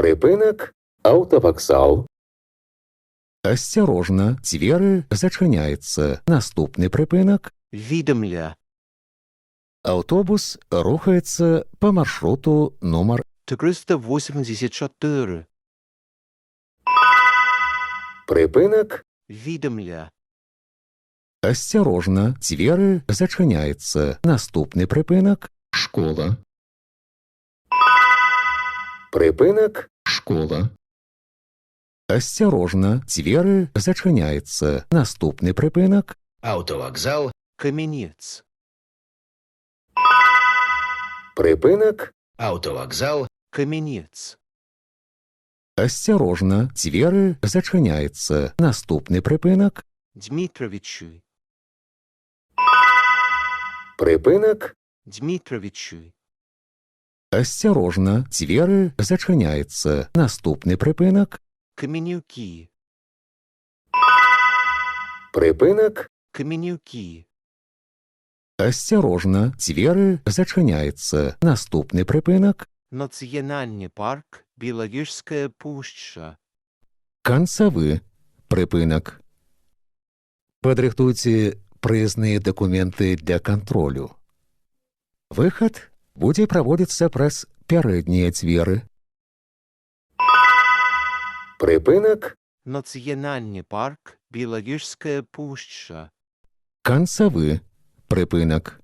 Припинок автовокзал. Осторожно, двери зачиняються. Наступний припинок. Відомля. Автобус рухається по маршруту номер 384. Припинок Відомля. Осторожно, двери зачиняються. Наступний припинок. Школа. Припинок Школа. Осторожно, двери зачиняються. Наступний припинок. автовокзал. Кам'янець. Припинок автовокзал. Кам'янець. Осторожно, двери зачиняються. Наступний припинок. Дмитровичі. Припинок Дмитровичі. Осторожно, двери зачиняються. Наступний припинок. Кам'янюки. Припинок Кам'янюки. Осторожно, двери зачиняються. Наступний припинок. Національний парк Біловіжська пуща. Концовий припинок. Подрыхтуйте проездные документы для контролю. Выход будет проводиться праз пярэднія дзверы. Припинок Національний парк Біловіжська пуща. Концовый припинок.